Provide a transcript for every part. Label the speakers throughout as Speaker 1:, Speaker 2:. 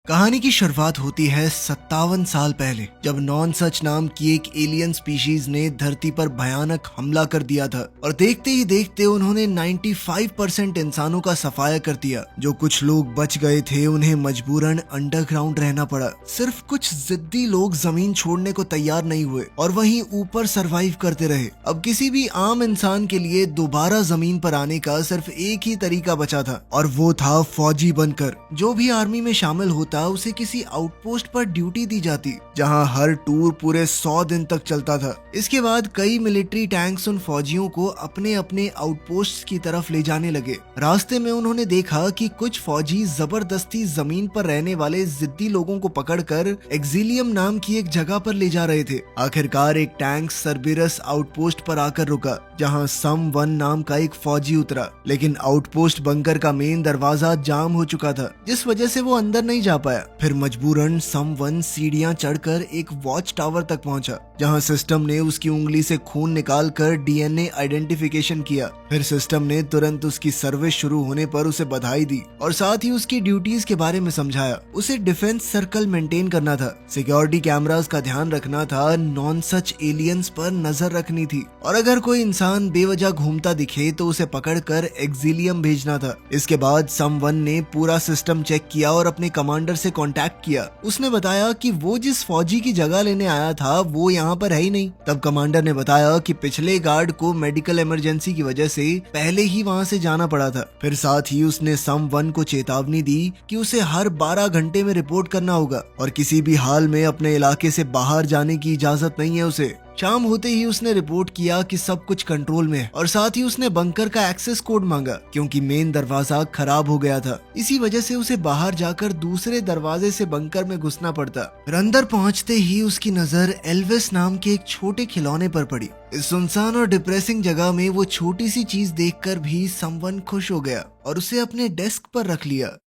Speaker 1: कहानी की शुरुआत होती है 57 साल पहले, जब नॉन सच नाम की एक एलियन स्पीशीज ने धरती पर भयानक हमला कर दिया था और देखते ही देखते उन्होंने 95% इंसानों का सफाया कर दिया। जो कुछ लोग बच गए थे उन्हें मजबूरन अंडरग्राउंड रहना पड़ा। सिर्फ कुछ जिद्दी लोग जमीन छोड़ने को तैयार नहीं हुए और वहीं ऊपर सरवाइव करते रहे। अब किसी भी आम इंसान के लिए दोबारा जमीन पर आने का सिर्फ एक ही तरीका बचा था और वो था फौजी बनकर। जो भी आर्मी में शामिल होता उसे किसी आउटपोस्ट पर ड्यूटी दी जाती, जहां हर टूर पूरे 100 दिन तक चलता था। इसके बाद कई मिलिट्री टैंक्स उन फौजियों को अपने अपने आउटपोस्ट की तरफ ले जाने लगे। रास्ते में उन्होंने देखा कि कुछ फौजी जबरदस्ती जमीन पर रहने वाले जिद्दी लोगों को पकड़कर एक्सिलियम नाम की एक जगह पर ले जा रहे थे। आखिरकार एक टैंक सर्बिरस आउटपोस्ट पर आकर रुका, जहां सम वन नाम का एक फौजी उतरा, लेकिन आउटपोस्ट बंकर का मेन दरवाजा जाम हो चुका था, जिस वजह से वो अंदर नहीं जा पाया। फिर मजबूरन सम वन सीढ़ियां चढ़कर एक वॉच टावर तक पहुंचा, जहां सिस्टम ने उसकी उंगली से खून निकालकर डीएनए आइडेंटिफिकेशन किया। फिर सिस्टम ने तुरंत उसकी सर्विस शुरू होने पर उसे बधाई दी और साथ ही उसकी ड्यूटीज के बारे में समझाया। उसे डिफेंस सर्कल मेंटेन करना था, सिक्योरिटी कैमरास का ध्यान रखना था, नॉन सच एलियंस पर नजर रखनी थी और अगर कोई इंसान बेवजह घूमता दिखे तो उसे पकड़कर एक्सिलियम भेजना था। इसके बाद सम वन ने पूरा सिस्टम चेक किया और अपने कमांडर से कांटेक्ट किया। उसने बताया कि वो जिस फौजी की जगह लेने आया था वो यहाँ पर है ही नहीं। तब कमांडर ने बताया कि पिछले गार्ड को मेडिकल इमरजेंसी की वजह से पहले ही वहाँ से जाना पड़ा था। फिर साथ ही उसने सम वन को चेतावनी दी कि उसे हर 12 घंटे में रिपोर्ट करना होगा और किसी भी हाल में अपने इलाके से बाहर जाने की इजाजत नहीं है उसे। शाम होते ही उसने रिपोर्ट किया कि सब कुछ कंट्रोल में है और साथ ही उसने बंकर का एक्सेस कोड मांगा, क्योंकि मेन दरवाजा खराब हो गया था। इसी वजह से उसे बाहर जाकर दूसरे दरवाजे से बंकर में घुसना पड़ता। अंदर पहुंचते ही उसकी नजर एल्विस नाम के एक छोटे खिलौने पर पड़ी। इस सुनसान और डिप्रेसिंग जगह में वो छोटी सी चीज देखकर भी समवन खुश हो गया और उसे अपने डेस्क पर रख लिया।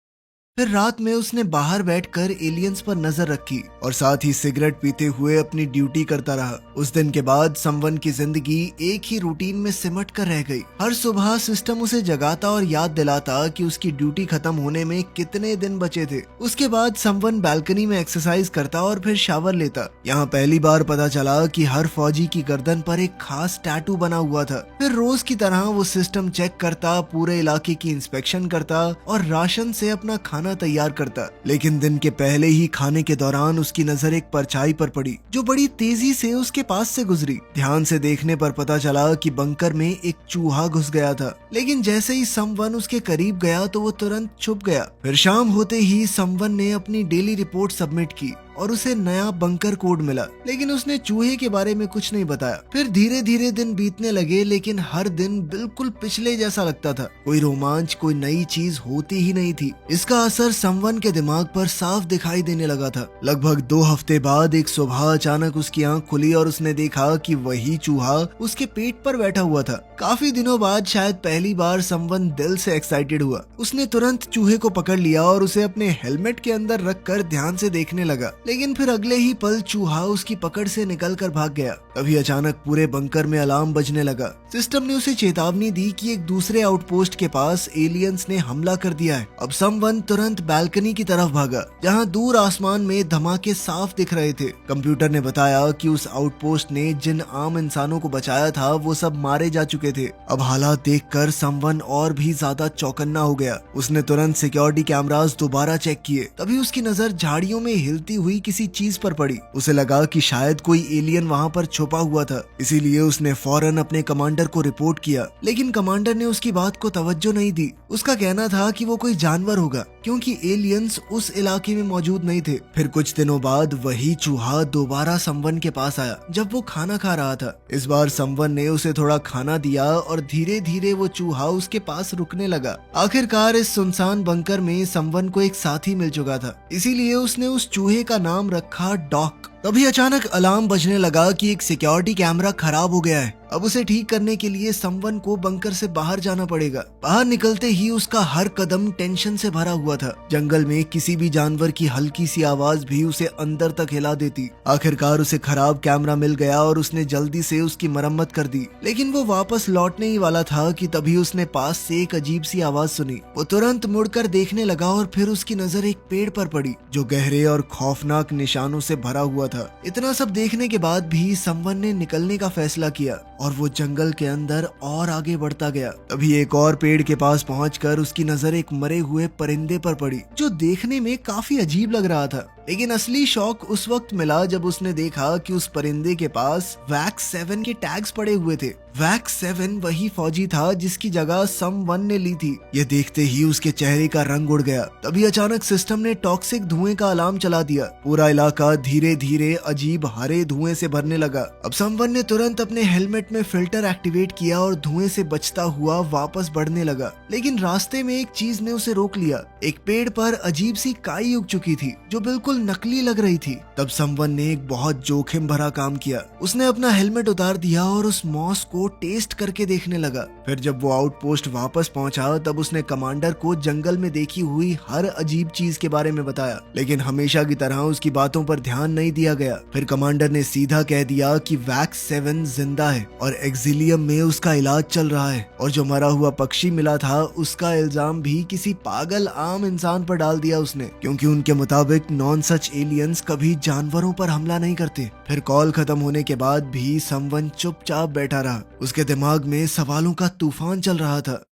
Speaker 1: फिर रात में उसने बाहर बैठकर एलियंस पर नजर रखी और साथ ही सिगरेट पीते हुए अपनी ड्यूटी करता रहा। उस दिन के बाद समवन की जिंदगी एक ही रूटीन में सिमट कर रह गई। हर सुबह सिस्टम उसे जगाता और याद दिलाता कि उसकी ड्यूटी खत्म होने में कितने दिन बचे थे। उसके बाद समवन बालकनी में एक्सरसाइज करता और फिर शावर लेता। यहाँ पहली बार पता चला कि हर फौजी की गर्दन पर एक खास टैटू बना हुआ था। फिर रोज की तरह वो सिस्टम चेक करता, पूरे इलाके की इंस्पेक्शन करता और राशन से अपना खाना तैयार करता। लेकिन दिन के पहले ही खाने के दौरान उसकी नजर एक परछाई पर पड़ी, जो बड़ी तेजी से उसके पास से गुजरी। ध्यान से देखने पर पता चला कि बंकर में एक चूहा घुस गया था, लेकिन जैसे ही समवन उसके करीब गया तो वो तुरंत छुप गया। फिर शाम होते ही समवन ने अपनी डेली रिपोर्ट सबमिट की और उसे नया बंकर कोड मिला, लेकिन उसने चूहे के बारे में कुछ नहीं बताया। फिर धीरे धीरे दिन बीतने लगे, लेकिन हर दिन बिल्कुल पिछले जैसा लगता था। कोई रोमांच, कोई नई चीज होती ही नहीं थी। इसका असर समवन के दिमाग पर साफ दिखाई देने लगा था। लगभग 2 हफ्ते बाद एक सुबह अचानक उसकी आंख खुली और उसने देखा कि वही चूहा उसके पेट पर बैठा हुआ था। काफी दिनों बाद शायद पहली बार समवन दिल से एक्साइटेड हुआ। उसने तुरंत चूहे को पकड़ लिया और उसे अपने हेलमेट के अंदर रखकर ध्यान से देखने लगा, लेकिन फिर अगले ही पल चूहा उसकी पकड़ से निकलकर भाग गया। तभी अचानक पूरे बंकर में अलार्म बजने लगा। सिस्टम ने उसे चेतावनी दी कि एक दूसरे आउटपोस्ट के पास एलियंस ने हमला कर दिया है। अब समवन तुरंत बालकनी की तरफ भागा, जहां दूर आसमान में धमाके साफ दिख रहे थे। कंप्यूटर ने बताया कि उस आउटपोस्ट ने जिन आम इंसानों को बचाया था वो सब मारे जा चुके थे। अब हालात देखकर समवन और भी ज्यादा चौकन्ना हो गया। उसने तुरंत सिक्योरिटी कैमरास दोबारा चेक किए। तभी उसकी नजर झाड़ियों में हिलती हुई किसी चीज पर पड़ी। उसे लगा कि शायद कोई एलियन वहां पर छुपा हुआ था, इसीलिए उसने फौरन अपने कमांडर को रिपोर्ट किया। लेकिन कमांडर ने उसकी बात को तवज्जो नहीं दी। उसका कहना था कि वो कोई जानवर होगा, क्योंकि एलियंस उस इलाके में मौजूद नहीं थे। फिर कुछ दिनों बाद वही चूहा दोबारा समवन के पास आया, जब वो खाना खा रहा था। इस बार समवन ने उसे थोड़ा खाना दिया और धीरे धीरे वो चूहा उसके पास रुकने लगा। आखिरकार इस सुनसान बंकर में समवन को एक साथी मिल चुका था, इसीलिए उसने उस चूहे का नाम रखा डॉक। तभी अचानक अलार्म बजने लगा कि एक सिक्योरिटी कैमरा खराब हो गया है। अब उसे ठीक करने के लिए समवन को बंकर से बाहर जाना पड़ेगा। बाहर निकलते ही उसका हर कदम टेंशन से भरा हुआ था। जंगल में किसी भी जानवर की हल्की सी आवाज भी उसे अंदर तक हिला देती। आखिरकार उसे खराब कैमरा मिल गया और उसने जल्दी से उसकी मरम्मत कर दी, लेकिन वो वापस लौटने ही वाला था कि तभी उसने पास से एक अजीब सी आवाज सुनी। वो तुरंत मुड़कर देखने लगा और फिर उसकी नजर एक पेड़ पर पड़ी जो गहरे और खौफनाक निशानों से भरा हुआ था। इतना सब देखने के बाद भी समवन ने निकलने का फैसला किया और वो जंगल के अंदर और आगे बढ़ता गया। तभी एक और पेड़ के पास पहुंचकर उसकी नजर एक मरे हुए परिंदे पर पड़ी जो देखने में काफी अजीब लग रहा था। लेकिन असली शौक उस वक्त मिला जब उसने देखा कि उस परिंदे के पास वैक्स 7 के टैग्स पड़े हुए थे। वैक्स 7 वही फौजी था जिसकी जगह समवन ने ली थी। यह देखते ही उसके चेहरे का रंग उड़ गया। तभी अचानक सिस्टम ने टॉक्सिक धुएं का अलार्म चला दिया। पूरा इलाका धीरे धीरे अजीब हरे धुएं से भरने लगा। अब समवन ने तुरंत अपने हेलमेट में फिल्टर एक्टिवेट किया और धुएं से बचता हुआ वापस बढ़ने लगा। लेकिन रास्ते में एक चीज ने उसे रोक लिया। एक पेड़ पर अजीब सी काई उग चुकी थी जो बिल्कुल नकली लग रही थी। तब समवन ने एक बहुत जोखिम भरा काम किया। उसने अपना हेलमेट उतार दिया और उस मॉस को टेस्ट करके देखने लगा। फिर जब वो आउटपोस्ट वापस पहुंचा तब उसने कमांडर को जंगल में देखी हुई हर अजीब चीज के बारे में बताया, लेकिन हमेशा की तरह उसकी बातों पर ध्यान नहीं दिया गया। फिर कमांडर ने सीधा कह दिया कि वैक्स 7 जिंदा है और एक्सिलियम में उसका इलाज चल रहा है, और जो मरा हुआ पक्षी मिला था उसका इल्जाम भी किसी पागल आम इंसान पर डाल दिया उसने, क्योंकि उनके मुताबिक नॉन सच एलियंस कभी जानवरों पर हमला नहीं करते। फिर कॉल खत्म होने के बाद भी समवन चुपचाप बैठा रहा। उसके दिमाग में सवालों का तूफान चल रहा था।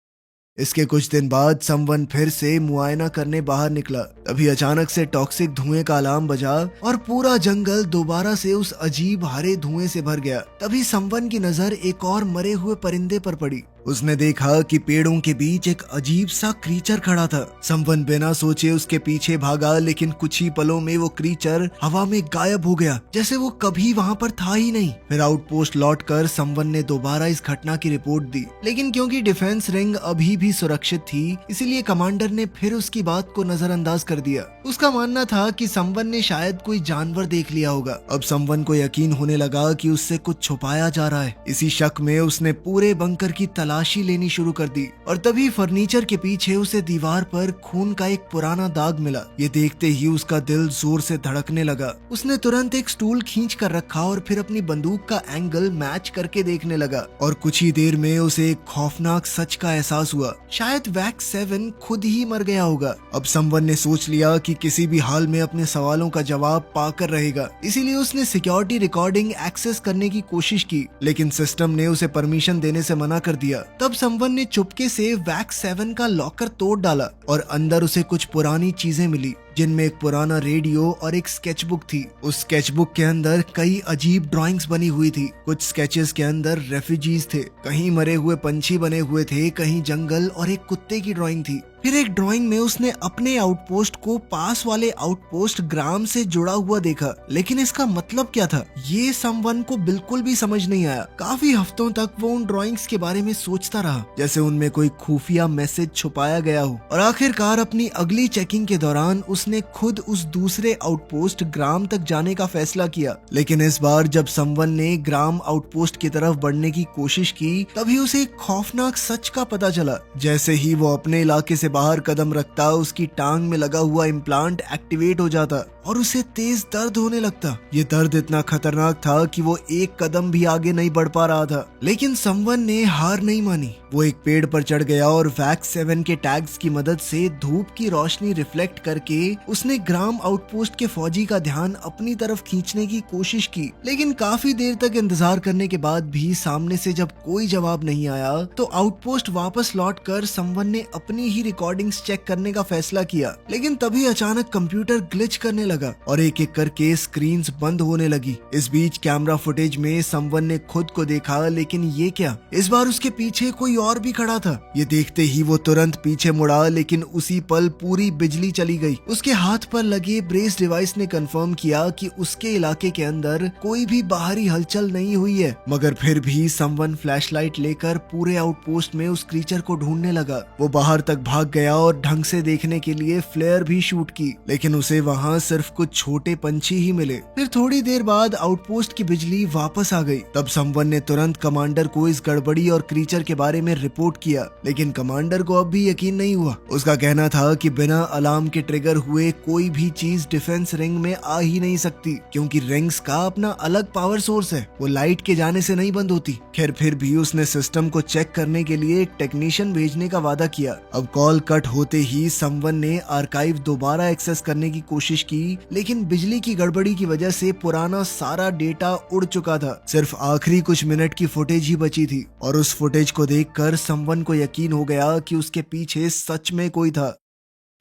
Speaker 1: इसके कुछ दिन बाद समवन फिर से मुआयना करने बाहर निकला। तभी अचानक से टॉक्सिक धुएं का अलार्म बजा और पूरा जंगल दोबारा से उस अजीब हरे धुएं से भर गया। तभी समवन की नजर एक और मरे हुए परिंदे पर पड़ी। उसने देखा कि पेड़ों के बीच एक अजीब सा क्रीचर खड़ा था। समवन बिना सोचे उसके पीछे भागा, लेकिन कुछ ही पलों में वो क्रीचर हवा में गायब हो गया, जैसे वो कभी वहाँ पर था ही नहीं। फिर आउटपोस्ट लौटकर समवन ने दोबारा इस घटना की रिपोर्ट दी, लेकिन क्योंकि डिफेंस रिंग अभी भी सुरक्षित थी, इसीलिए कमांडर ने फिर उसकी बात को नजरअंदाज कर दिया। उसका मानना था कि समवन ने शायद कोई जानवर देख लिया होगा। अब समवन को यकीन होने लगा कि उससे कुछ छुपाया जा रहा है। इसी शक में उसने पूरे बंकर की तलाशी लेनी शुरू कर दी, और तभी फर्नीचर के पीछे उसे दीवार पर खून का एक पुराना दाग मिला। ये देखते ही उसका दिल जोर से धड़कने लगा। उसने तुरंत एक स्टूल खींच कर रखा और फिर अपनी बंदूक का एंगल मैच करके देखने लगा, और कुछ ही देर में उसे एक खौफनाक सच का एहसास हुआ। शायद वैक्स 7 खुद ही मर गया होगा। अब समवन ने सोच लिया कि किसी भी हाल में अपने सवालों का जवाब पाकर रहेगा, इसीलिए उसने सिक्योरिटी रिकॉर्डिंग एक्सेस करने की कोशिश की, लेकिन सिस्टम ने उसे परमिशन देने से मना कर दिया। तब समवन ने चुपके से वैक्स 7 का लॉकर तोड़ डाला और अंदर उसे कुछ पुरानी चीजें मिली, जिनमें एक पुराना रेडियो और एक स्केचबुक थी। उस स्केचबुक के अंदर कई अजीब ड्राइंग्स बनी हुई थी। कुछ स्केचेस के अंदर रेफ्यूजीज थे, कहीं मरे हुए पंछी बने हुए थे, कहीं जंगल और एक कुत्ते की ड्राइंग थी। फिर एक ड्राइंग में उसने अपने आउटपोस्ट को पास वाले आउटपोस्ट ग्राम से जुड़ा हुआ देखा, लेकिन इसका मतलब क्या था ये समवन को बिल्कुल भी समझ नहीं आया। काफी हफ्तों तक वो उन ड्राइंग्स के बारे में सोचता रहा, जैसे उनमें कोई खुफिया मैसेज छुपाया गया हो। और आखिरकार अपनी अगली चेकिंग के दौरान उसने खुद उस दूसरे आउटपोस्ट ग्राम तक जाने का फैसला किया। लेकिन इस बार जब समवन ने ग्राम आउटपोस्ट की तरफ बढ़ने की कोशिश की, तभी उसे एक खौफनाक सच का पता चला। जैसे ही वो अपने इलाके से बाहर कदम रखता, उसकी टांग में लगा हुआ इम्प्लांट एक्टिवेट हो जाता और उसे तेज दर्द होने लगता। ये दर्द इतना खतरनाक था कि वो एक कदम भी आगे नहीं बढ़ पा रहा था। लेकिन समवन ने हार नहीं मानी। वो एक पेड़ पर चढ़ गया और वैक्स 7 के टैग्स की मदद से धूप की रोशनी रिफ्लेक्ट करके उसने ग्राम आउटपोस्ट के फौजी का ध्यान अपनी तरफ खींचने की कोशिश की। लेकिन काफी देर तक इंतजार करने के बाद भी सामने से जब कोई जवाब नहीं आया, तो आउटपोस्ट वापस लौटकर समवन ने अपनी ही रिकॉर्डिंग्स चेक करने का फैसला किया। लेकिन तभी अचानक कंप्यूटर ग्लिच करने लगा और एक एक करके स्क्रीन्स बंद होने लगी। इस बीच कैमरा फुटेज में समवन ने खुद को देखा, लेकिन ये क्या, इस बार उसके पीछे कोई और भी खड़ा था। ये देखते ही वो तुरंत पीछे मुड़ा, लेकिन उसी पल पूरी बिजली चली गई। उसके उसके हाथ पर लगे ब्रेस डिवाइस ने कंफर्म किया कि उसके इलाके के अंदर कोई भी बाहरी हलचल नहीं हुई है, मगर फिर भी समवन फ्लैशलाइट लेकर पूरे आउटपोस्ट में उस क्रीचर को ढूंढने लगा। वो बाहर तक भाग गया और ढंग से देखने के लिए फ्लेयर भी शूट की, लेकिन उसे वहाँ सिर्फ कुछ छोटे पंछी ही मिले। फिर थोड़ी देर बाद आउटपोस्ट की बिजली वापस आ गई। तब समवन ने तुरंत कमांडर को इस गड़बड़ी और क्रीचर के बारे में रिपोर्ट किया, लेकिन कमांडर को अब भी यकीन नहीं हुआ। उसका कहना था कि बिना अलार्म के ट्रिगर हुए कोई भी चीज डिफेंस रिंग में आ ही नहीं सकती, क्योंकि रिंग्स का अपना अलग पावर सोर्स है, वो लाइट के जाने से नहीं बंद होती। खैर फिर भी उसने सिस्टम को चेक करने के लिए एक टेक्नीशियन भेजने का वादा किया। अब कॉल कट होते ही समवन ने आर्काइव दोबारा एक्सेस करने की कोशिश की, लेकिन बिजली की गड़बड़ी की वजह से पुराना सारा डेटा उड़ चुका था। सिर्फ आखिरी कुछ मिनट की फुटेज ही बची थी, और उस फुटेज को देखकर समवन को यकीन हो गया कि उसके पीछे सच में कोई था।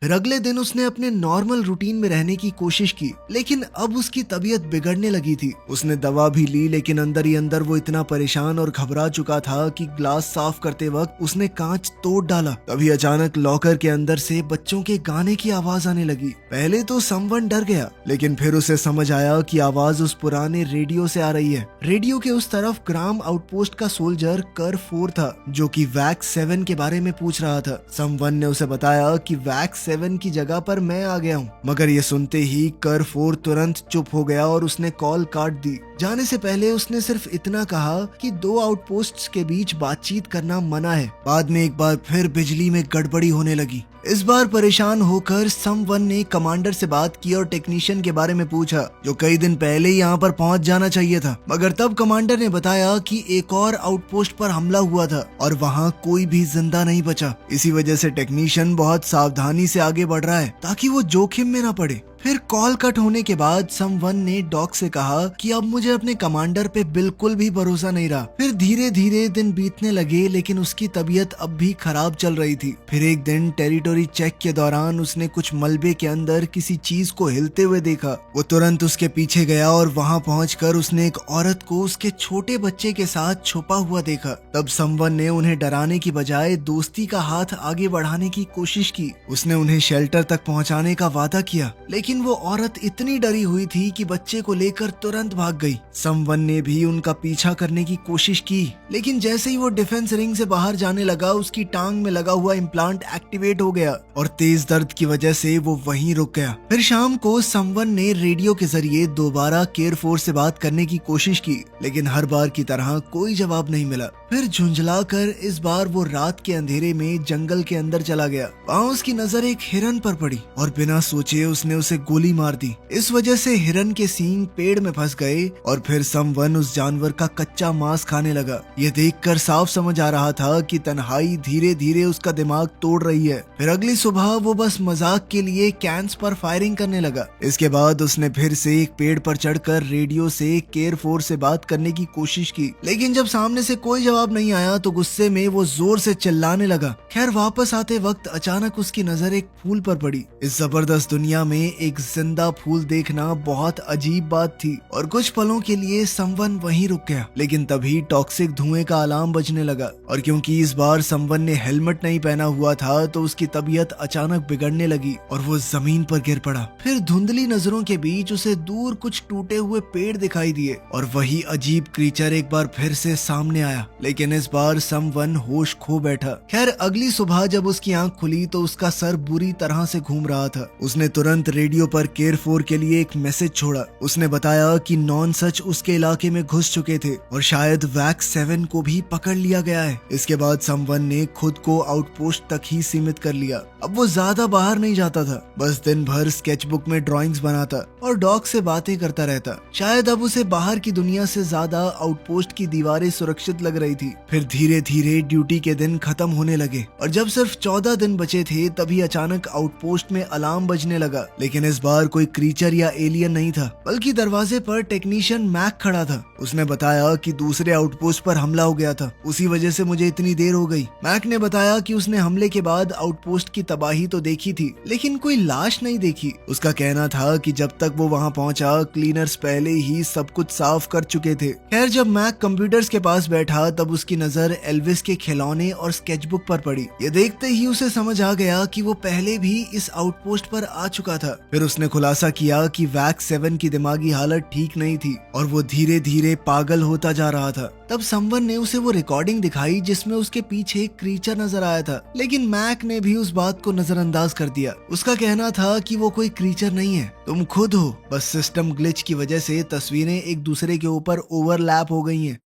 Speaker 1: फिर अगले दिन उसने अपने नॉर्मल रूटीन में रहने की कोशिश की, लेकिन अब उसकी तबीयत बिगड़ने लगी थी। उसने दवा भी ली, लेकिन अंदर ही अंदर वो इतना परेशान और घबरा चुका था कि ग्लास साफ करते वक्त उसने कांच तोड़ डाला। तभी अचानक लॉकर के अंदर से बच्चों के गाने की आवाज आने लगी। पहले तो समवन डर गया, लेकिन फिर उसे समझ आया कि आवाज उस पुराने रेडियो से आ रही है। रेडियो के उस तरफ ग्राम आउटपोस्ट का सोल्जर कर 4 था, जो कि वैक्स 7 के बारे में पूछ रहा था। समवन ने उसे बताया कि वैक्स 7 की जगह पर मैं आ गया हूँ, मगर ये सुनते ही कर 4 तुरंत चुप हो गया और उसने कॉल काट दी। जाने से पहले उसने सिर्फ इतना कहा कि 2 आउटपोस्ट्स के बीच बातचीत करना मना है। बाद में एक बार फिर बिजली में गड़बड़ी होने लगी। इस बार परेशान होकर समवन ने कमांडर से बात की और टेक्नीशियन के बारे में पूछा, जो कई दिन पहले ही यहाँ पर पहुँच जाना चाहिए था। मगर तब कमांडर ने बताया कि एक और आउटपोस्ट पर हमला हुआ था और वहाँ कोई भी जिंदा नहीं बचा। इसी वजह से टेक्नीशियन बहुत सावधानी से आगे बढ़ रहा है ताकि वो जोखिम में न पड़े। फिर कॉल कट होने के बाद समवन ने डॉक से कहा कि अब मुझे अपने कमांडर पे बिल्कुल भी भरोसा नहीं रहा। फिर धीरे धीरे दिन बीतने लगे, लेकिन उसकी तबीयत अब भी खराब चल रही थी। फिर एक दिन टेरिटोरी चेक के दौरान उसने कुछ मलबे के अंदर किसी चीज को हिलते हुए देखा। वो तुरंत उसके पीछे गया और वहाँ पहुंचकर उसने एक औरत को उसके छोटे बच्चे के साथ छुपा हुआ देखा। तब समवन ने उन्हें डराने की बजाय दोस्ती का हाथ आगे बढ़ाने की कोशिश की। उसने उन्हें शेल्टर तक पहुँचाने का वादा किया, लेकिन वो औरत इतनी डरी हुई थी कि बच्चे को लेकर तुरंत भाग गई। समवन ने भी उनका पीछा करने की कोशिश की, लेकिन जैसे ही वो डिफेंस रिंग से बाहर जाने लगा, उसकी टांग में लगा हुआ इम्प्लांट एक्टिवेट हो गया और तेज दर्द की वजह से वो वहीं रुक गया। फिर शाम को समवन ने रेडियो के जरिए दोबारा केयर फोर्स से बात करने की कोशिश की, लेकिन हर बार की तरह कोई जवाब नहीं मिला। फिर झुंझलाकर इस बार वो रात के अंधेरे में जंगल के अंदर चला गया। वहाँ उसकी नजर एक हिरन पर पड़ी और बिना सोचे उसने उसे गोली मार दी। इस वजह से हिरन के सींग पेड़ में फंस गए और फिर समवन उस जानवर का कच्चा मांस खाने लगा। ये देखकर साफ समझ आ रहा था कि तन्हाई धीरे धीरे उसका दिमाग तोड़ रही है। फिर अगली सुबह वो बस मजाक के लिए कैंस पर फायरिंग करने लगा। इसके बाद उसने फिर से एक पेड़ पर चढ़कर रेडियो से केयर फोर्स से बात करने की कोशिश की, लेकिन जब सामने से कोई जवाब नहीं आया तो गुस्से में वो जोर से चिल्लाने लगा। खैर वापस आते वक्त अचानक उसकी नजर एक फूल पर पड़ी। इस जबरदस्त दुनिया में एक जिंदा फूल देखना बहुत अजीब बात थी और कुछ पलों के लिए समवन वहीं रुक गया। लेकिन तभी टॉक्सिक धुएं का अलार्म बजने लगा और क्योंकि इस बार समवन ने हेलमेट नहीं पहना हुआ था तो उसकी तबीयत अचानक बिगड़ने लगी और वो जमीन पर गिर पड़ा। फिर धुंधली नजरों के बीच उसे दूर कुछ टूटे हुए पेड़ दिखाई दिए और वही अजीब क्रीचर एक बार फिर से सामने आया, लेकिन इस बार समवन होश खो बैठा। खैर अगली सुबह जब उसकी आंख खुली तो उसका सर बुरी तरह से घूम रहा था। उसने तुरंत रेडियो पर केयर 4 के लिए एक मैसेज छोड़ा। उसने बताया कि नॉन सच उसके इलाके में घुस चुके थे और शायद वैक्स 7 को भी पकड़ लिया गया है। इसके बाद समवन ने खुद को आउटपोस्ट तक ही सीमित कर लिया। अब वो ज्यादा बाहर नहीं जाता था, बस दिन भर स्केचबुक में ड्राइंग्स बनाता और डॉग से बातें करता रहता। शायद अब उसे बाहर की दुनिया से ज्यादा आउटपोस्ट की दीवारें सुरक्षित लग रही थी। फिर धीरे धीरे ड्यूटी के दिन खत्म होने लगे और जब सिर्फ 14 दिन बचे थे तभी अचानक आउटपोस्ट में अलार्म बजने लगा। लेकिन इस बार कोई क्रीचर या एलियन नहीं था, बल्कि दरवाजे पर टेक्नीशियन मैक खड़ा था। उसने बताया कि दूसरे आउटपोस्ट पर हमला हो गया था, उसी वजह से मुझे इतनी देर हो गई। मैक ने बताया कि उसने हमले के बाद आउटपोस्ट की तबाही तो देखी थी, लेकिन कोई लाश नहीं देखी। उसका कहना था कि जब तक वो वहाँ पहुँचा क्लीनर्स पहले ही सब कुछ साफ कर चुके थे। खैर जब मैक कंप्यूटर्स के पास बैठा तब तब उसकी नजर एल्विस के खिलौने और स्केचबुक पर पड़ी। ये देखते ही उसे समझ आ गया कि वो पहले भी इस आउटपोस्ट पर आ चुका था। फिर उसने खुलासा किया कि वैक्स 7 की दिमागी हालत ठीक नहीं थी और वो धीरे धीरे पागल होता जा रहा था। तब समवन ने उसे वो रिकॉर्डिंग दिखाई जिसमें उसके पीछे एक क्रीचर नजर आया था, लेकिन मैक ने भी उस बात को नजरअंदाज कर दिया। उसका कहना था कि वो कोई क्रीचर नहीं है, तुम खुद हो, बस सिस्टम ग्लिच की वजह से तस्वीरें एक दूसरे के ऊपर ओवरलैप हो गई हैं।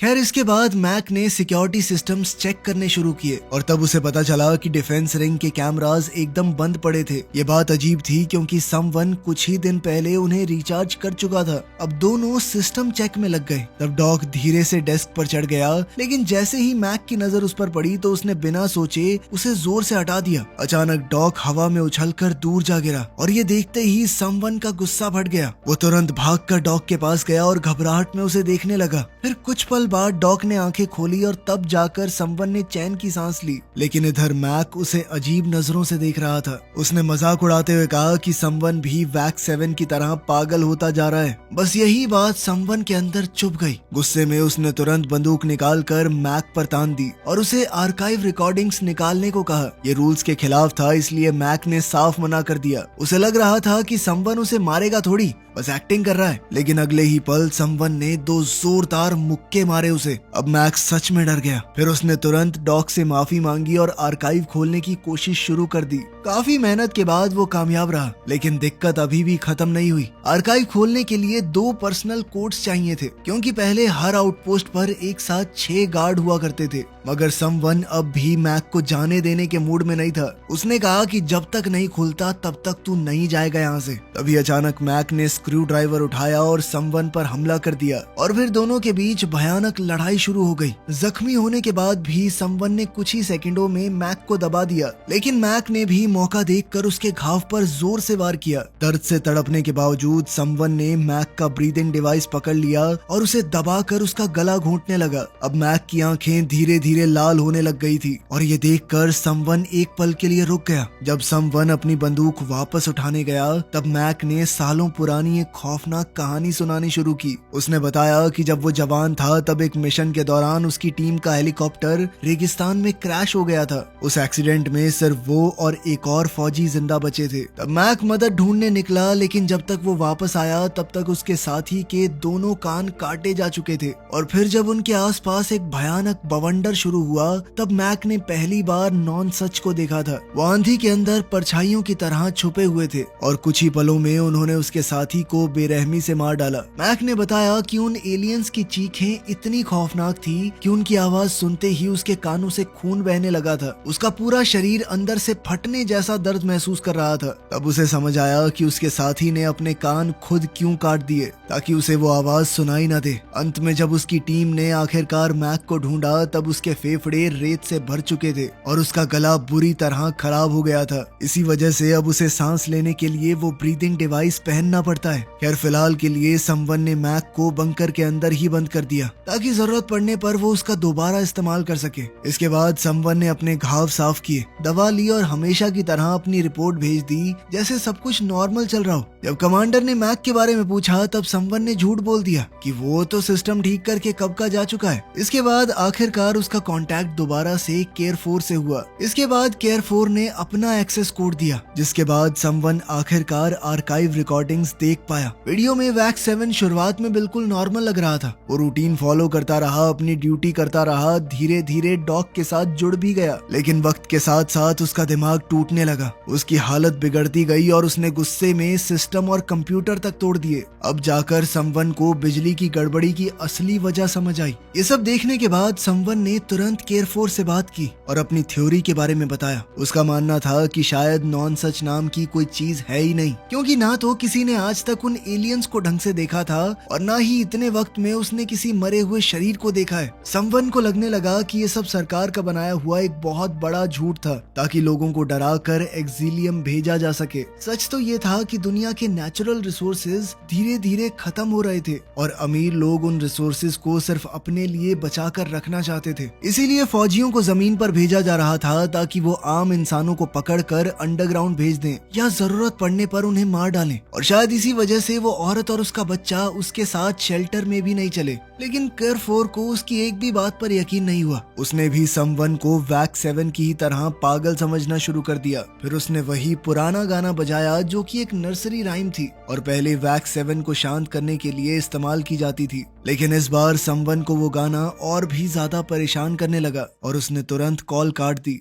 Speaker 1: खैर इसके बाद मैक ने सिक्योरिटी सिस्टम्स चेक करने शुरू किए और तब उसे पता चला कि डिफेंस रिंग के कैमरास एकदम बंद पड़े थे। ये बात अजीब थी क्योंकि समवन कुछ ही दिन पहले उन्हें रिचार्ज कर चुका था। अब दोनों सिस्टम चेक में लग गए। तब डॉक धीरे से डेस्क पर चढ़ गया, लेकिन जैसे ही मैक की नजर उस पर पड़ी तो उसने बिना सोचे उसे जोर से हटा दिया। अचानक डॉक हवा में उछलकर दूर जा गिरा और ये देखते ही समवन का गुस्सा बढ़ गया। वो तुरंत भागकर डॉक के पास गया और घबराहट में उसे देखने लगा। फिर कुछ पल बाद डॉक ने आंखें खोली और तब जाकर समवन ने चैन की सांस ली, लेकिन इधर मैक उसे अजीब नजरों से देख रहा था। उसने मजाक उड़ाते हुए कहा कि समवन भी वैक्स 7 की तरह पागल होता जा रहा है। बस यही बात समवन के अंदर चुभ गई। गुस्से में उसने तुरंत बंदूक निकालकर मैक पर तान दी और उसे आर्काइव रिकॉर्डिंग्स निकालने को कहा। ये रूल्स के खिलाफ था, इसलिए मैक ने साफ मना कर दिया। उसे लग रहा था कि समवन उसे मारेगा थोड़ी, बस एक्टिंग कर रहा है। लेकिन अगले ही पल समवन ने 2 जोरदार मुक्के मारे उसे। अब मैक्स सच में डर गया। फिर उसने तुरंत डॉक से माफी मांगी और आर्काइव खोलने की कोशिश शुरू कर दी। काफी मेहनत के बाद वो कामयाब रहा, लेकिन दिक्कत अभी भी खत्म नहीं हुई। आर्काइव खोलने के लिए 2 पर्सनल कोड्स चाहिए थे, क्योंकि पहले हर आउटपोस्ट पर एक साथ 6 गार्ड हुआ करते थे। मगर समवन अब भी मैक को जाने देने के मूड में नहीं था। उसने कहा कि जब तक नहीं खुलता तब तक तू नहीं जाएगा यहाँ से। तभी अचानक मैक ने स्क्रू ड्राइवर उठाया और समवन पर हमला कर दिया और फिर दोनों के बीच भयानक लड़ाई शुरू हो गई। जख्मी होने के बाद भी समवन ने कुछ ही सेकंडों में मैक को दबा दिया, लेकिन मैक ने भी मौका देखकर उसके घाव पर जोर से वार किया। दर्द से तड़पने के बावजूद समवन ने मैक का ब्रीदिंग डिवाइस पकड़ लिया और उसे दबाकर उसका गला घोंटने लगा। अब मैक की आंखें धीरे धीरे लाल होने लग गई थी और ये देखकर समवन एक पल के लिए रुक गया। जब समवन अपनी बंदूक वापस उठाने गया तब मैक ने सालों पुरानी एक खौफनाक कहानी सुनानी शुरू की। उसने बताया कि जब वो जवान था तब एक मिशन के दौरान उसकी टीम का हेलीकॉप्टर रेगिस्तान में क्रैश हो गया था। उस एक्सीडेंट में सिर्फ वो और एक और फौजी जिंदा बचे थे। तब मैक मदद ढूंढने निकला, लेकिन जब तक वो वापस आया तब तक उसके साथी के दोनों कान काटे जा चुके थे। और फिर जब उनके आसपास एक भयानक बवंडर शुरू हुआ तब मैक ने पहली बार नॉन सच को देखा था। वो आंधी के अंदर परछाइयों की तरह छुपे हुए थे और कुछ ही पलों में उन्होंने उसके साथी को बेरहमी से मार डाला। मैक ने बताया कि उन एलियंस की चीखें इतनी खौफनाक थी कि उनकी आवाज सुनते ही उसके कानों से खून बहने लगा था। उसका पूरा शरीर अंदर से फटने जैसा दर्द महसूस कर रहा था। तब उसे समझ आया कि उसके साथी ने अपने कान खुद क्यों काट दिए ताकि उसे वो आवाज सुनाई न दे। अंत में जब उसकी टीम ने आखिरकार मैक को ढूंढा तब उसके फेफड़े रेत से भर चुके थे और उसका गला बुरी तरह खराब हो गया था। इसी वजह से अब उसे सांस लेने के लिए वो ब्रीदिंग डिवाइस पहनना पड़ता है। खैर फिलहाल के लिए समवन ने मैक को बंकर के अंदर ही बंद कर दिया ताकि जरूरत पड़ने पर वो उसका दोबारा इस्तेमाल कर सके। इसके बाद समवन ने अपने घाव साफ किए, दवा ली और हमेशा की तरह अपनी रिपोर्ट भेज दी जैसे सब कुछ नॉर्मल चल रहा हो। जब कमांडर ने मैक के बारे में पूछा तब समवन ने झूठ बोल दिया कि वो तो सिस्टम ठीक करके कब का जा चुका है। इसके बाद आखिरकार उसका कांटेक्ट दोबारा से केयर 4 से हुआ। इसके बाद केयर 4 ने अपना एक्सेस कोड दिया, जिसके बाद समवन आखिरकार आर्काइव रिकॉर्डिंग्स देख पाया। वीडियो में वैक्स 7 शुरुआत में बिल्कुल नॉर्मल लग रहा था। वो रूटीन फॉलो करता रहा, अपनी ड्यूटी करता रहा, धीरे धीरे डॉक के साथ जुड़ भी गया। लेकिन वक्त के साथ साथ उसका दिमाग टूटने लगा, उसकी हालत बिगड़ती गई और उसने गुस्से में सिस्टम और कंप्यूटर तक तोड़ दिए। अब जाकर समवन को बिजली की गड़बड़ी की असली वजह समझ आई। ये सब देखने के बाद समवन ने तुरंत केयर 4 से बात की और अपनी थ्योरी के बारे में बताया। उसका मानना था कि शायद नॉन सच नाम की कोई चीज है ही नहीं, क्योंकि ना तो किसी ने आज तक उन एलियंस को ढंग से देखा था और ना ही इतने वक्त में उसने किसी मरे हुए शरीर को देखा है। समवन को लगने लगा कि ये सब सरकार का बनाया हुआ एक बहुत बड़ा झूठ था ताकि लोगों को डरा कर एक्सिलियम भेजा जा सके। सच तो ये था कि दुनिया के नेचुरल रिसोर्सेज धीरे धीरे खत्म हो रहे थे और अमीर लोग उन रिसोर्सेज को सिर्फ अपने लिए बचा कर रखना चाहते थे। इसीलिए फौजियों को जमीन पर भेजा जा रहा था ताकि वो आम इंसानों को पकड़ कर अंडरग्राउंड भेज दें या जरूरत पड़ने पर उन्हें मार डालें। और शायद इसी वजह से वो औरत और उसका बच्चा उसके साथ शेल्टर में भी नहीं चले। लेकिन केयर 4 को उसकी एक भी बात पर यकीन नहीं हुआ। उसने भी समवन को वैक्स 7 की ही तरह पागल समझना शुरू कर दिया। फिर उसने वही पुराना गाना बजाया जो कि एक नर्सरी राइम थी और पहले वैक्स 7 को शांत करने के लिए इस्तेमाल की जाती थी। लेकिन इस बार समवन को वो गाना और भी ज्यादा परेशान करने लगा और उसने तुरंत कॉल काट दी।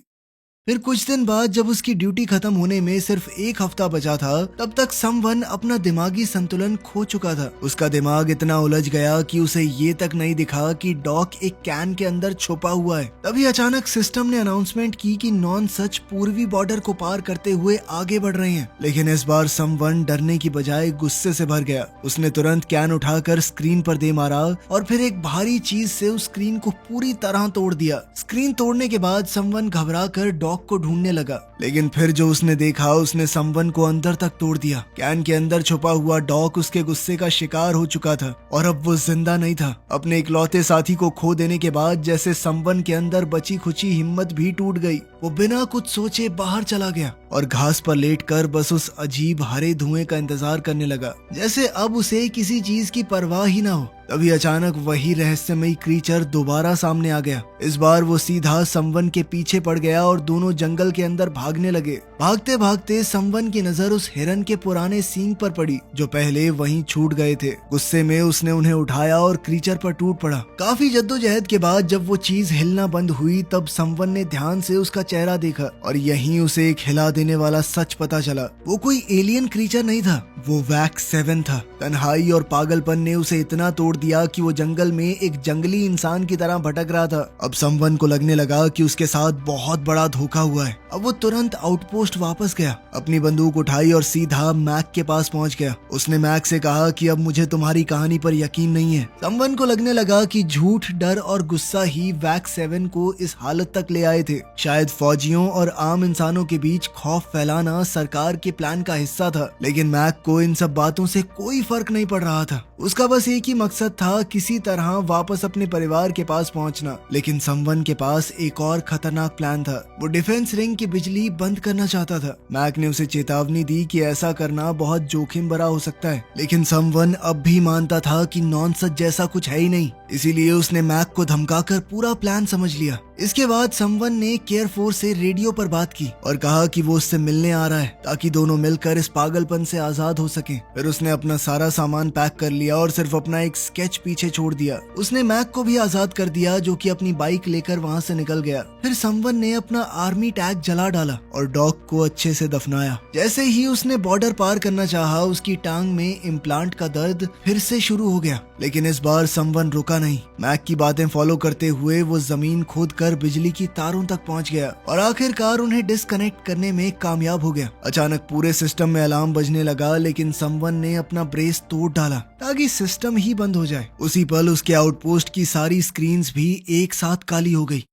Speaker 1: फिर कुछ दिन बाद जब उसकी ड्यूटी खत्म होने में सिर्फ एक हफ्ता बचा था, तब तक समवन अपना दिमागी संतुलन खो चुका था। उसका दिमाग इतना उलझ गया कि उसे ये तक नहीं दिखा कि डॉक एक कैन के अंदर छुपा हुआ है। तभी अचानक सिस्टम ने अनाउंसमेंट की कि नॉन सच पूर्वी बॉर्डर को पार करते हुए आगे बढ़ रहे हैं। लेकिन इस बार समवन डरने की बजाय गुस्से से भर गया। उसने तुरंत कैन उठाकर स्क्रीन पर दे मारा और फिर एक भारी चीज से उस स्क्रीन को पूरी तरह तोड़ दिया। स्क्रीन तोड़ने के बाद समवन घबरा कर डॉक को ढूंढने लगा, लेकिन फिर जो उसने देखा उसने समवन को अंदर तक तोड़ दिया। कैन के अंदर छुपा हुआ डॉक उसके गुस्से का शिकार हो चुका था और अब वो जिंदा नहीं था। अपने इकलौते साथी को खो देने के बाद जैसे समवन के अंदर बची खुची हिम्मत भी टूट गई। वो बिना कुछ सोचे बाहर चला गया और घास पर लेटकर बस उस अजीब हरे धुएं का इंतजार करने लगा, जैसे अब उसे किसी चीज की परवाह ही ना हो। तभी अचानक वही रहस्यमयी क्रीचर दोबारा सामने आ गया। इस बार वो सीधा समवन के पीछे पड़ गया और दोनों जंगल के अंदर भागने लगे। भागते भागते समवन की नजर उस हिरन के पुराने सींग पर पड़ी जो पहले वहीं छूट गए थे। गुस्से में उसने उन्हें उठाया और क्रीचर पर टूट पड़ा। काफी जद्दोजहद के बाद जब वो चीज हिलना बंद हुई तब समवन ने ध्यान से उसका चेहरा देखा और यहीं उसे एक हिला देने वाला सच पता चला। वो कोई एलियन क्रीचर नहीं था, वो वैक्स 7 था। तन्हाई और पागलपन ने उसे इतना तोड़ दिया कि वो जंगल में एक जंगली इंसान की तरह भटक रहा था। अब समवन को लगने लगा कि उसके साथ बहुत बड़ा धोखा हुआ है। अब वो तुरंत आउटपोस्ट वापस गया, अपनी बंदूक उठाई और सीधा मैक के पास पहुंच गया। उसने मैक से कहा कि अब मुझे तुम्हारी कहानी पर यकीन नहीं है। समवन को लगने लगा कि झूठ, डर और गुस्सा ही वैक्स 7 को इस हालत तक ले आए थे। शायद फौजियों और आम इंसानों के बीच खौफ फैलाना सरकार के प्लान का हिस्सा था। लेकिन मैक को इन सब बातों से कोई फर्क नहीं पड़ रहा था। उसका बस एक ही मकसद था, किसी तरह वापस अपने परिवार के पास पहुंचना। लेकिन समवन के पास एक और खतरनाक प्लान था। वो डिफेंस रिंग की बिजली बंद करना चाहता था। मैक ने उसे चेतावनी दी कि ऐसा करना बहुत जोखिम भरा हो सकता है, लेकिन समवन अब भी मानता था कि नॉनसेंस जैसा कुछ है ही नहीं। इसीलिए उसने मैक को धमकाकर पूरा प्लान समझ लिया। इसके बाद समवन ने केयर 4 से रेडियो पर बात की और कहा कि वो उससे मिलने आ रहा है ताकि दोनों मिलकर इस पागलपन से आजाद हो सकें। फिर उसने अपना सारा सामान पैक कर लिया और सिर्फ अपना एक स्केच पीछे छोड़ दिया। उसने मैक को भी आजाद कर दिया जो कि अपनी बाइक लेकर वहां से निकल गया। फिर समवन ने अपना आर्मी टैग जला डाला और डॉग को अच्छे से दफनाया। जैसे ही उसने बॉर्डर पार करना चाहा, उसकी टांग में इम्प्लांट का दर्द फिर से शुरू हो गया। लेकिन इस बार समवन रुका नहीं। मैक की बातें फॉलो करते हुए वो जमीन खोद कर बिजली की तारों तक पहुंच गया और आखिरकार उन्हें डिस्कनेक्ट करने में कामयाब हो गया। अचानक पूरे सिस्टम में अलार्म बजने लगा, लेकिन समवन ने अपना ब्रेस तोड़ डाला ताकि सिस्टम ही बंद हो जाए। उसी पल उसके आउटपोस्ट की सारी स्क्रीन्स भी एक साथ काली हो गई।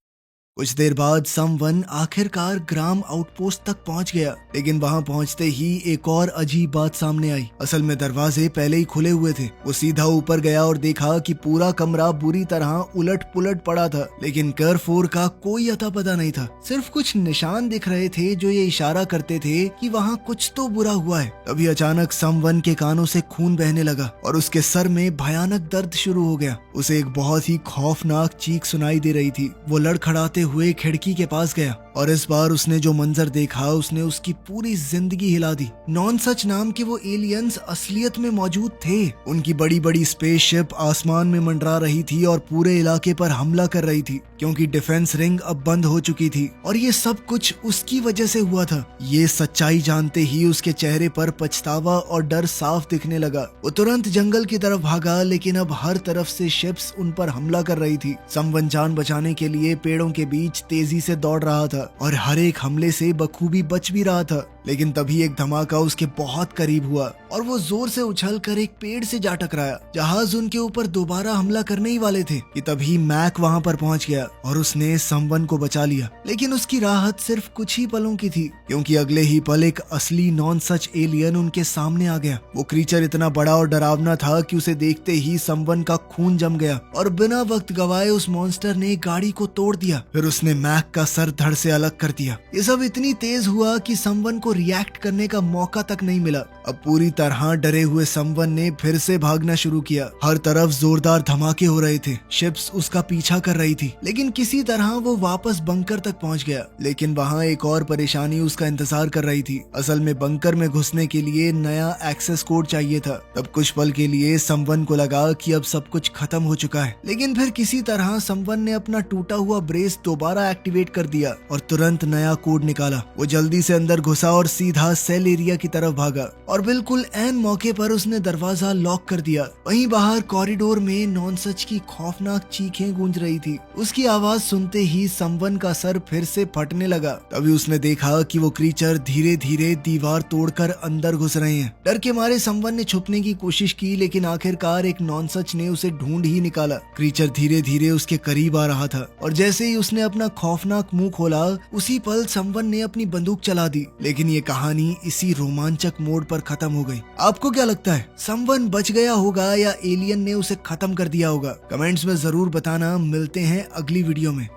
Speaker 1: कुछ देर बाद समवन आखिरकार ग्राम आउटपोस्ट तक पहुंच गया, लेकिन वहां पहुंचते ही एक और अजीब बात सामने आई। असल में दरवाजे पहले ही खुले हुए थे। वो सीधा ऊपर गया और देखा कि पूरा कमरा बुरी तरह उलट पुलट पड़ा था, लेकिन केयर 4 का कोई अता पता नहीं था। सिर्फ कुछ निशान दिख रहे थे जो ये इशारा करते थे कि वहाँ कुछ तो बुरा हुआ है। तभी अचानक समवन के कानों से खून बहने लगा और उसके सर में भयानक दर्द शुरू हो गया। उसे एक बहुत ही खौफनाक चीख सुनाई दे रही थी। वो लड़खड़ाते हुए खिड़की के पास गया और इस बार उसने जो मंजर देखा उसने उसकी पूरी जिंदगी हिला दी। नॉन सच नाम के वो एलियंस असलियत में मौजूद थे। उनकी बड़ी बड़ी स्पेसशिप आसमान में मंडरा रही थी और पूरे इलाके पर हमला कर रही थी, क्योंकि डिफेंस रिंग अब बंद हो चुकी थी और ये सब कुछ उसकी वजह से हुआ था। ये सच्चाई जानते ही उसके चेहरे पर पछतावा और डर साफ दिखने लगा। वो तुरंत जंगल की तरफ भागा, लेकिन अब हर तरफ से शिप्स उन पर हमला कर रही थी। समवन जान बचाने के लिए पेड़ों के बीच तेजी से दौड़ रहा था और हर एक हमले से बखूबी बच भी रहा था। लेकिन तभी एक धमाका उसके बहुत करीब हुआ और वो जोर से उछलकर एक पेड़ से जा टकराया। जहाज उनके ऊपर दोबारा हमला करने ही वाले थे कि तभी मैक वहां पर पहुंच गया और उसने समवन को बचा लिया। लेकिन उसकी राहत सिर्फ कुछ ही पलों की थी, क्योंकि अगले ही पल एक असली नॉन सच एलियन उनके सामने आ गया। वो क्रीचर इतना बड़ा और डरावना था कि उसे देखते ही समवन का खून जम गया और बिना वक्त गवाए उस मॉन्स्टर ने गाड़ी को तोड़ दिया। फिर उसने मैक का सर धड़ से अलग कर दिया। ये सब इतनी तेज हुआ कि समवन को रिएक्ट करने का मौका तक नहीं मिला। अब पूरी तरह डरे हुए समवन ने फिर से भागना शुरू किया। हर तरफ जोरदार धमाके हो रहे थे, शिप्स उसका पीछा कर रही थी, लेकिन किसी तरह वो वापस बंकर तक पहुंच गया। लेकिन वहां एक और परेशानी उसका इंतजार कर रही थी। असल में बंकर में घुसने के लिए नया एक्सेस कोड चाहिए था। तब कुछ पल के लिए समवन को लगा कि अब सब कुछ खत्म हो चुका है, लेकिन फिर किसी तरह समवन ने अपना टूटा हुआ ब्रेस दोबारा एक्टिवेट कर दिया और तुरंत नया कोड निकाला। वो जल्दी से अंदर घुसा और सीधा सेल एरिया की तरफ भागा और बिल्कुल ऐन मौके पर उसने दरवाजा लॉक कर दिया। वहीं बाहर कॉरिडोर में नॉनसच की खौफनाक चीखें गूंज रही थी। उसकी आवाज सुनते ही समवन का सर फिर से फटने लगा। तभी उसने देखा कि वो क्रीचर धीरे धीरे दीवार तोड़कर अंदर घुस रहे हैं। डर के मारे समवन ने छुपने की कोशिश की, लेकिन आखिरकार एक नॉनसच ने उसे ढूंढ ही निकाला। क्रीचर धीरे धीरे उसके करीब आ रहा था और जैसे ही उसने अपना खौफनाक मुंह खोला, उसी पल समवन ने अपनी बंदूक चला दी। लेकिन ये कहानी इसी रोमांचक मोड़ पर खत्म हो गई। आपको क्या लगता है, समवन बच गया होगा या एलियन ने उसे खत्म कर दिया होगा? कमेंट्स में जरूर बताना। मिलते हैं अगली वीडियो में।